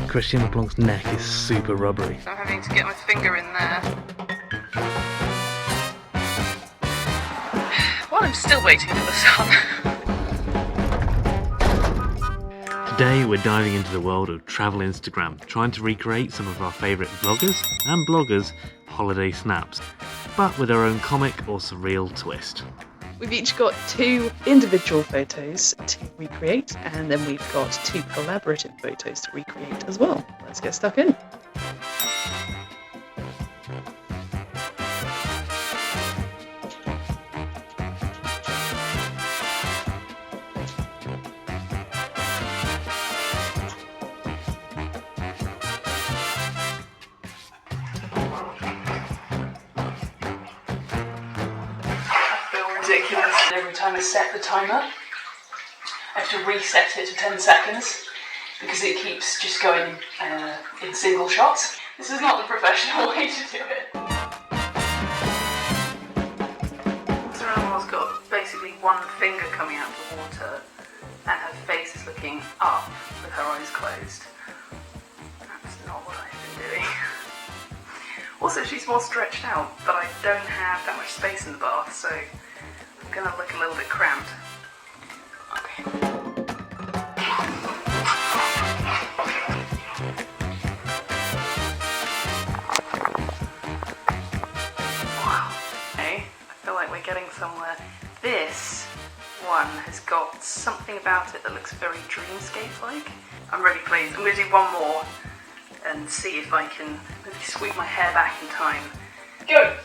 Christian LeBlanc's neck is super rubbery. I'm having to get my finger in there. While I'm still waiting for the sun. Today we're diving into the world of travel Instagram, trying to recreate some of our favourite vloggers and bloggers' holiday snaps, but with our own comic or surreal twist. We've each got 2 individual photos to recreate, and then we've got 2 collaborative photos to recreate as well. Let's get stuck in. Ridiculous. Every time I set the timer, I have to reset it to 10 seconds because it keeps just going in single shots. This is not the professional way to do it. Sereno's got basically one finger coming out of the water and her face is looking up with her eyes closed. That's not what I've been doing. Also, she's more stretched out, but I don't have that much space in the bath, so I'm gonna look a little bit cramped. Okay. Wow. Okay, I feel like we're getting somewhere. This one has got something about it that looks very dreamscape-like. I'm really pleased. I'm gonna do one more and see if I can maybe sweep my hair back in time. Go!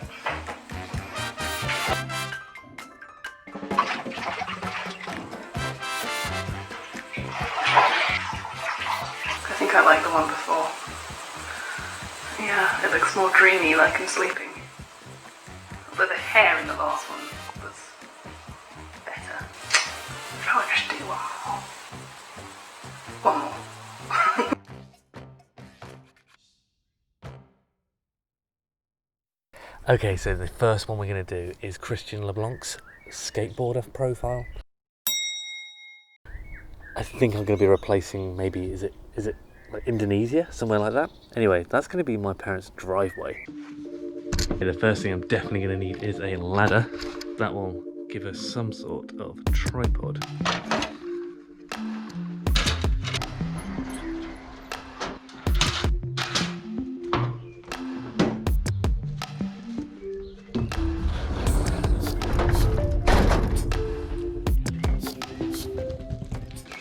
I think I like the one before. Yeah, it looks more dreamy, like I'm sleeping. Although the hair in the last one was better. I'll probably just do one more. One more. Okay, so the first one we're going to do is Christian LeBlanc's skateboarder profile. I think I'm going to be replacing, maybe, is it like Indonesia, somewhere like that? Anyway, that's going to be my parents' driveway. Okay, the first thing I'm definitely going to need is a ladder. That will give us some sort of tripod.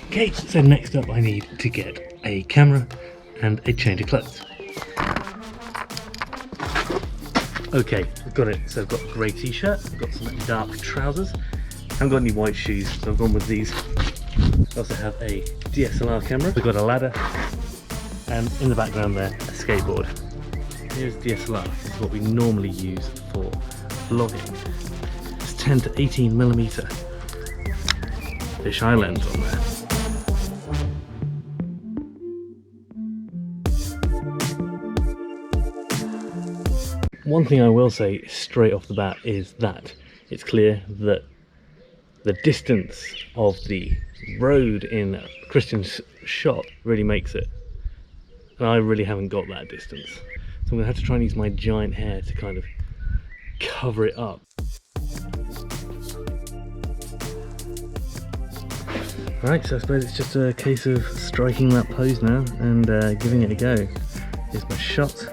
Okay, so next up I need to get a camera and a change of clothes. Okay, I've got it. So I've got a grey t-shirt, I've got some dark trousers, I haven't got any white shoes, so I've gone with these. I also have a DSLR camera, I've got a ladder, and in the background there, a skateboard. Here's DSLR, this is what we normally use for vlogging. It's 10 to 18mm fisheye lens on there. One thing I will say straight off the bat is that it's clear that the distance of the road in Christian's shot really makes it. And I really haven't got that distance. So I'm going to have to try and use my giant hair to kind of cover it up. Alright, so I suppose it's just a case of striking that pose now and giving it a go. Here's my shot.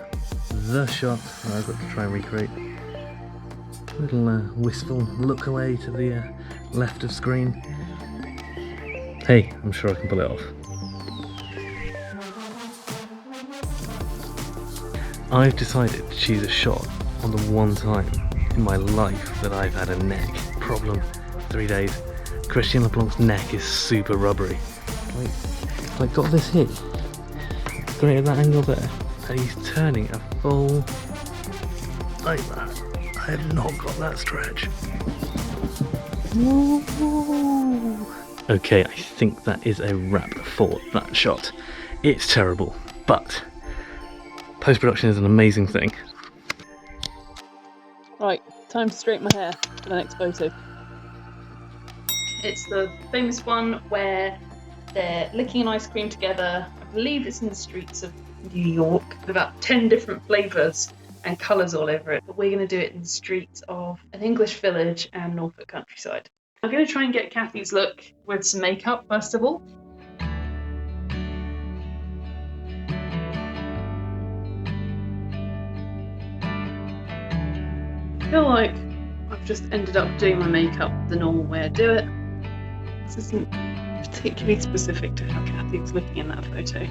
The shot I've got to try and recreate. A little wistful look away to the left of screen. Hey, I'm sure I can pull it off. I've decided to choose a shot on the one time in my life that I've had a neck problem. 3 days. Christian LeBlanc's neck is super rubbery. Like got this here. Great at that angle there. And he's turning a full like that. I have not got that stretch. Okay, I think that is a wrap for that shot. It's terrible, but post-production is an amazing thing. Right, time to straighten my hair for the next photo. It's the famous one where They're licking an ice cream together. I believe it's in the streets of New York, with about 10 different flavours and colours all over it. But we're going to do it in the streets of an English village and Norfolk countryside. I'm going to try and get Kathy's look with some makeup first of all. I feel like I've just ended up doing my makeup the normal way I do it. This isn't particularly specific to how Kathy's looking in that photo.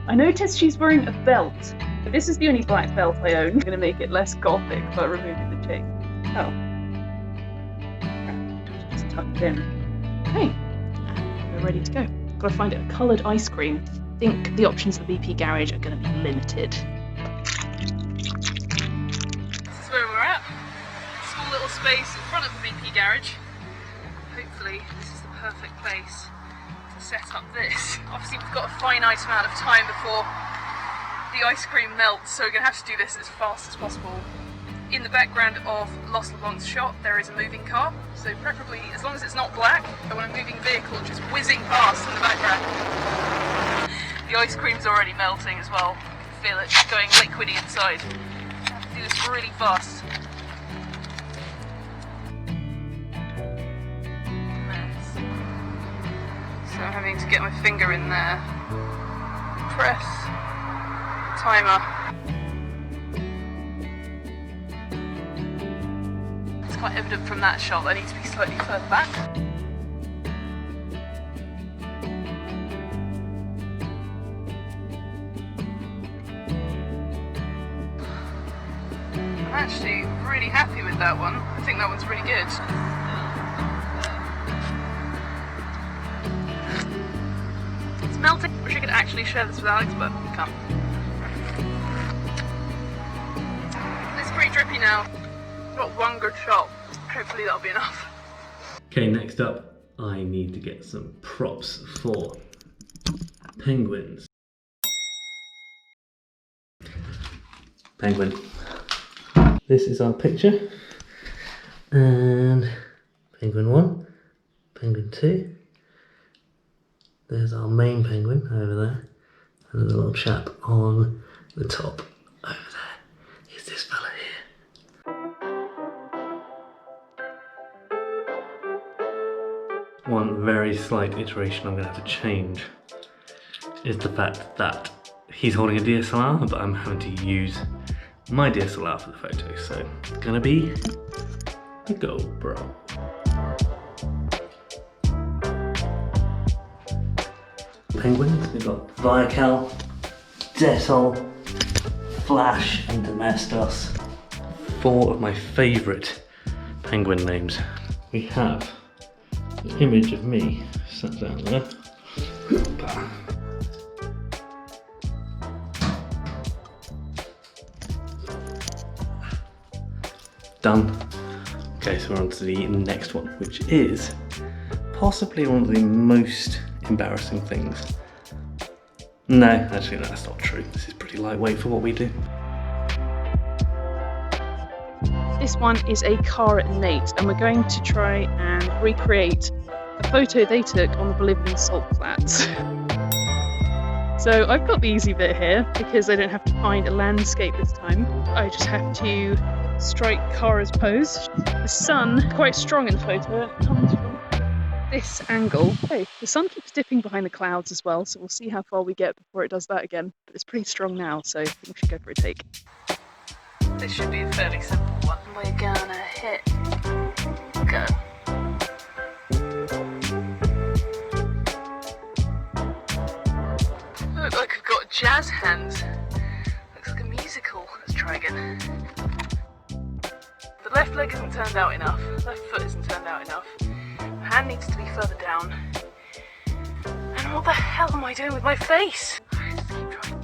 I noticed she's wearing a belt. This is the only black belt I own. I'm going to make it less gothic by removing the chain. Oh. Just tuck it in. Okay, we're ready to go. Gotta find a coloured ice cream. I think the options at the BP garage are going to be limited. This is where we're at. Small little space in front of the BP garage. Hopefully this is the perfect place to set up this. Obviously we've got a finite amount of time before the ice cream melts, so we're going to have to do this as fast as possible. In the background of Lost LeBlanc's shot there is a moving car, so preferably, as long as it's not black, I want a moving vehicle just whizzing past in the background. The ice cream's already melting as well. You can feel it going liquidy inside. I have to do this really fast. So I'm having to get my finger in there, press the timer. It's quite evident from that shot that I need to be slightly further back. I'm actually really happy with that one. I think that one's really good. Melting. Wish I could actually share this with Alex, but we can't. It's pretty drippy now. Got one good shot. Hopefully that'll be enough. Okay, next up, I need to get some props for penguins. Penguin. This is our picture. And penguin 1, penguin 2. There's our main penguin over there, and there's a little chap on the top over there. Is this fella here. One very slight iteration I'm going to have to change is the fact that he's holding a DSLR, but I'm having to use my DSLR for the photo, so it's going to be a GoPro. Penguins, we've got Viacal, Dettol, Flash and Domestos. 4 of my favourite penguin names. We have an image of me sat down there. Done. Okay, so we're on to the next one, which is possibly one of the most embarrassing things. No, actually no, that's not true. This is pretty lightweight for what we do. This one is a car at Nate, and we're going to try and recreate a photo they took on the Bolivian salt flats. So I've got the easy bit here because I don't have to find a landscape this time. I just have to strike Kara's pose. The sun, quite strong in the photo, it comes from this angle. Okay, the sun keeps dipping behind the clouds as well, so we'll see how far we get before it does that again. But it's pretty strong now, so I think we should go for a take. This should be a fairly simple one. We're gonna hit go. I look like I've got jazz hands. Looks like a musical. Let's try again. The left leg isn't turned out enough. Left foot isn't turned out enough. Hand needs to be further down. And what the hell am I doing with my face? Just keep trying.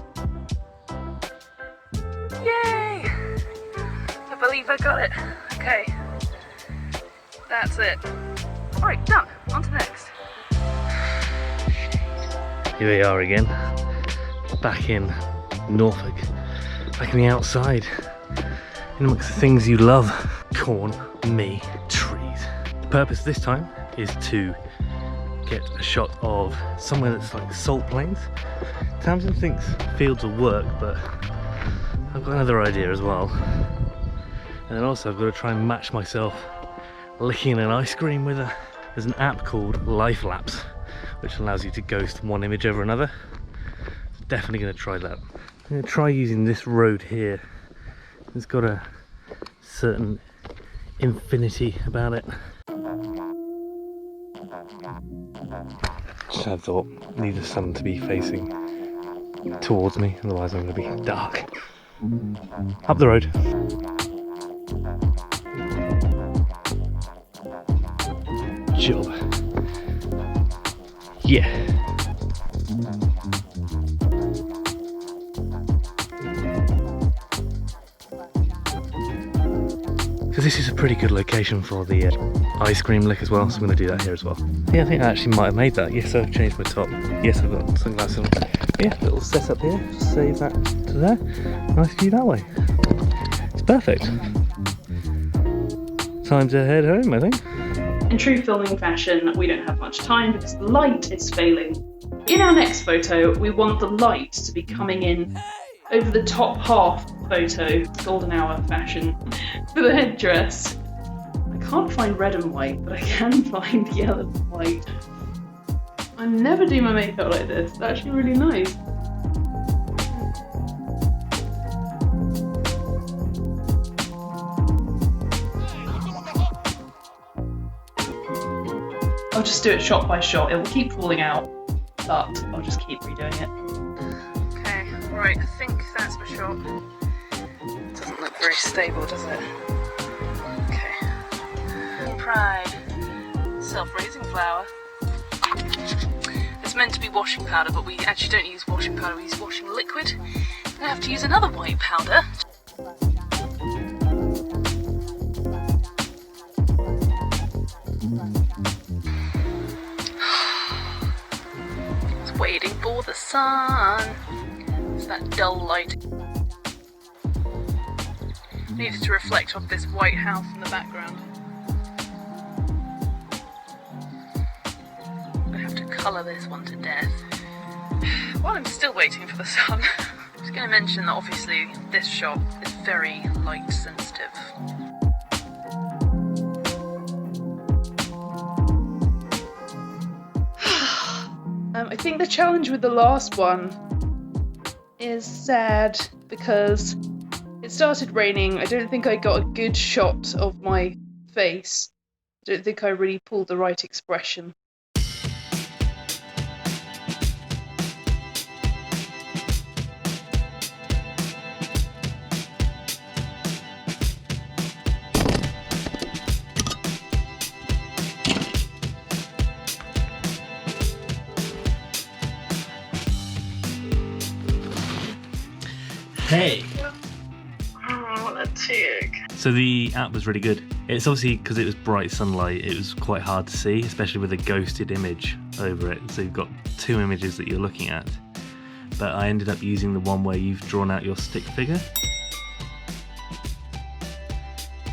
Yay! I believe I got it. Okay. That's it. Alright, done. On to next. Here we are again. Back in Norfolk. Back in the outside. In amongst the things you love. Corn, me, trees. The purpose this time is to get a shot of somewhere that's like salt plains. Tamsin thinks fields will work, but I've got another idea as well. And then also I've got to try and match myself licking an ice cream with a... There's an app called Life Lapse, which allows you to ghost one image over another. Definitely going to try that. I'm going to try using this road here. It's got a certain infinity about it. Just had thought, need the sun to be facing towards me, otherwise I'm going to be dark. Up the road. Job. Yeah. Because this is a pretty good location for the ice cream lick as well, so I'm going to do that here as well. Yeah, I think I actually might have made that. Yes, I've changed my top. Yes, I've got sunglasses on. Yeah, little setup here. Just save that to there. Nice view that way. It's perfect. Time to head home, I think. In true filming fashion, we don't have much time because the light is failing. In our next photo, we want the light to be coming in over the top half of the photo, golden hour fashion, for the headdress. I can't find red and white, but I can find yellow and white. I never do my makeup like this, it's actually really nice. I'll just do it shot by shot. It will keep falling out, but I'll just keep redoing it. Okay, right, I think that's my shot. It doesn't look very stable, does it? Okay. Pride. Self-raising flour. It's meant to be washing powder, but we actually don't use washing powder, we use washing liquid. I have to use another white powder. Waiting for the sun. It's that dull light. Needs to reflect off this white house in the background. I'm gonna have to colour this one to death. While I'm still waiting for the sun, I'm just gonna mention that obviously this shot is very light sensitive. I think the challenge with the last one is sad because it started raining. I don't think I got a good shot of my face. I don't think I really pulled the right expression. Hey! Oh, what a tick. So the app was really good. It's obviously, because it was bright sunlight, it was quite hard to see, especially with a ghosted image over it. So you've got two images that you're looking at. But I ended up using the one where you've drawn out your stick figure.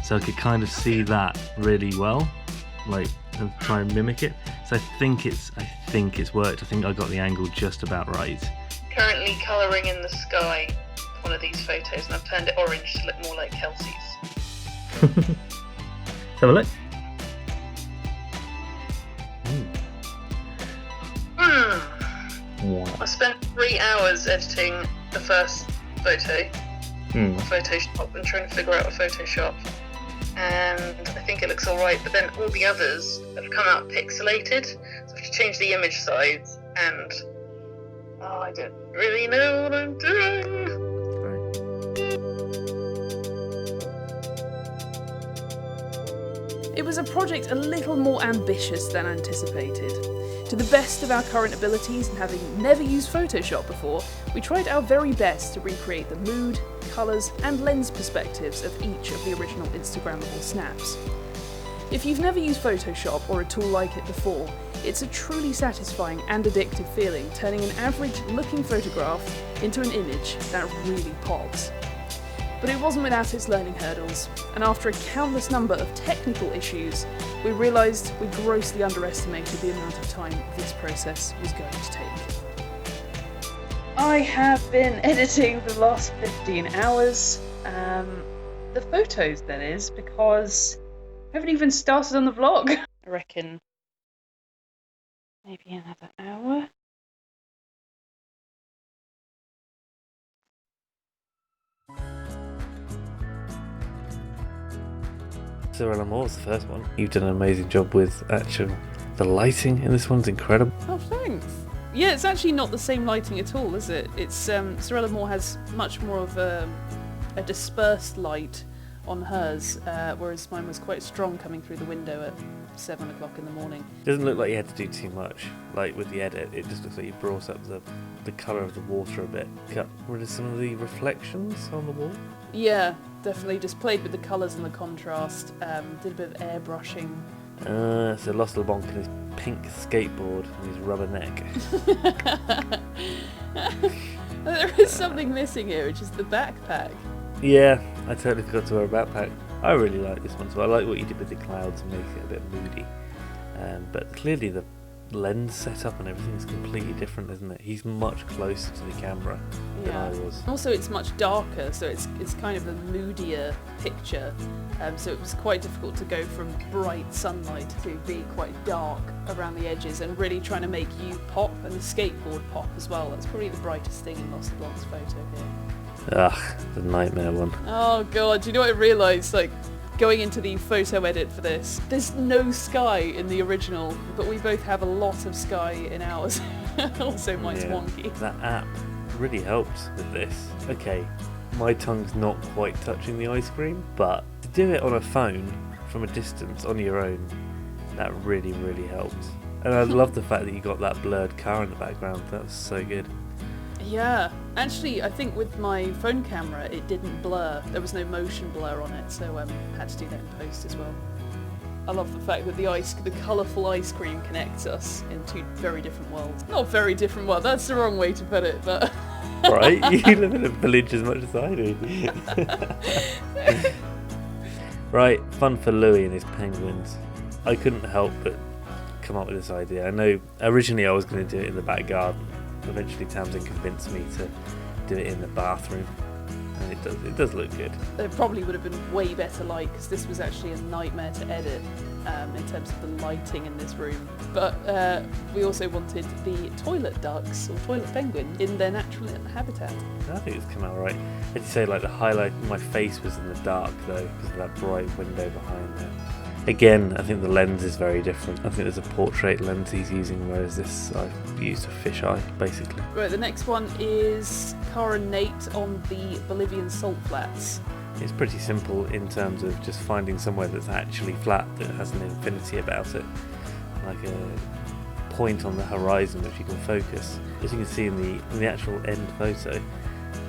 So I could kind of see that really well, like, and try and mimic it. So I think it's worked. I think I got the angle just about right. Currently colouring in the sky one of these photos, and I've turned it orange to look more like Kelsey's. Let's have a look. Wow. I spent 3 hours editing the first photo, Photoshop, and trying to figure out a Photoshop. And I think it looks alright, but then all the others have come out pixelated, so I have to change the image size, and I don't really know what I'm doing. It was a project a little more ambitious than anticipated. To the best of our current abilities, and having never used Photoshop before, we tried our very best to recreate the mood, colours and lens perspectives of each of the original Instagrammable snaps. If you've never used Photoshop or a tool like it before, it's a truly satisfying and addictive feeling, turning an average looking photograph into an image that really pops. But it wasn't without its learning hurdles, and after a countless number of technical issues, we realised we grossly underestimated the amount of time this process was going to take. I have been editing the last 15 hours, the photos that is, because I haven't even started on the vlog. I reckon maybe another hour. Sorella Moore's the first one. You've done an amazing job with the lighting in this one's incredible. Oh, thanks. Yeah, it's actually not the same lighting at all, is it? It's Sorella Moore has much more of a dispersed light on hers, whereas mine was quite strong coming through the window at 7 o'clock in the morning. Doesn't look like you had to do too much. Like with the edit, it just looks like you brought up the colour of the water a bit. Got rid of some of the reflections on the wall. Yeah, definitely just played with the colours and the contrast, did a bit of airbrushing. So Lost LeBlanc and his pink skateboard and his rubber neck. There is something missing here, which is the backpack. Yeah, I totally forgot to wear a backpack. I really like this one, so I like what you did with the clouds and making it a bit moody. But clearly the lens setup and everything is completely different, isn't it? He's much closer to the camera than I was. Also, it's much darker, so it's kind of a moodier picture. So it was quite difficult to go from bright sunlight to be quite dark around the edges and really trying to make you pop and the skateboard pop as well. That's probably the brightest thing in Lost LeBlanc's photo here. Ugh, the nightmare one. Oh god, do you know what I realised? Like, going into the photo edit for this, there's no sky in the original, but we both have a lot of sky in ours. Also, mine's wonky. That app really helped with this. Okay, my tongue's not quite touching the ice cream, but to do it on a phone from a distance on your own, that really, really helped. And I love the fact that you got that blurred car in the background. That was so good. Yeah, actually, I think with my phone camera, it didn't blur. There was no motion blur on it, so had to do that in post as well. I love the fact that the colourful ice cream connects us in two very different worlds. Not very different worlds, that's the wrong way to put it, but... Right, you live in a village as much as I do. Right, fun for Louis and his penguins. I couldn't help but come up with this idea. I know originally I was going to do it in the back garden. Eventually Tamsin convinced me to do it in the bathroom, and it does look good. It probably would have been way better light, because this was actually a nightmare to edit in terms of the lighting in this room. But we also wanted the toilet ducks, or toilet penguin, in their natural habitat. I think it's come out right. As you say, like the highlight, my face was in the dark though, because of that bright window behind there. Again, I think the lens is very different. I think there's a portrait lens he's using, whereas this I've used a fisheye, basically. Right, the next one is Cara and Nate on the Bolivian salt flats. It's pretty simple in terms of just finding somewhere that's actually flat, that has an infinity about it, like a point on the horizon which you can focus. As you can see in the actual end photo,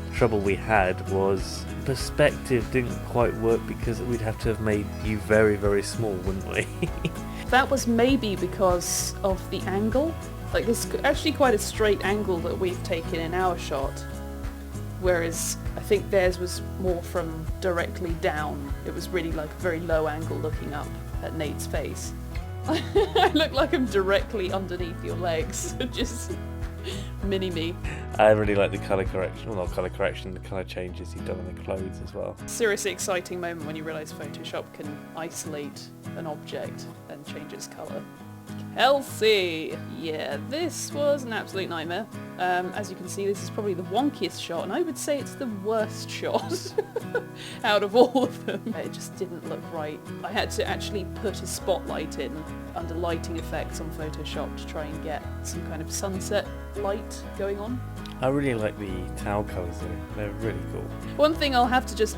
the trouble we had was perspective didn't quite work because we'd have to have made you very, very small, wouldn't we? That was maybe because of the angle. Like, it's actually quite a straight angle that we've taken in our shot, whereas I think theirs was more from directly down. It was really like a very low angle looking up at Nate's face. I look like I'm directly underneath your legs, just mini-me. I really like the colour correction, well not colour correction, the colour changes you've done on the clothes as well. Seriously exciting moment when you realise Photoshop can isolate an object and change its colour. Kelsey! Yeah, this was an absolute nightmare. As you can see, this is probably the wonkiest shot, and I would say it's the worst shot out of all of them. It just didn't look right. I had to actually put a spotlight in under lighting effects on Photoshop to try and get some kind of sunset light going on. I really like the towel colours though, they're really cool. One thing I'll have to just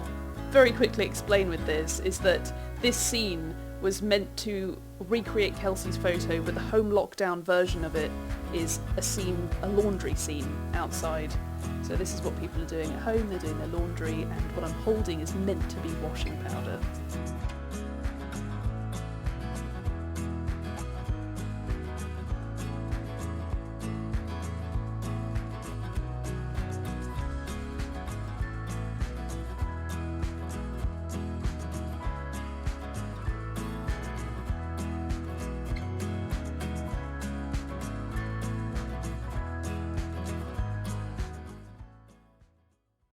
very quickly explain with this is that this scene was meant to recreate Kelsey's photo, but the home lockdown version of it is a laundry scene outside. So this is what people are doing at home, they're doing their laundry, and what I'm holding is meant to be washing powder.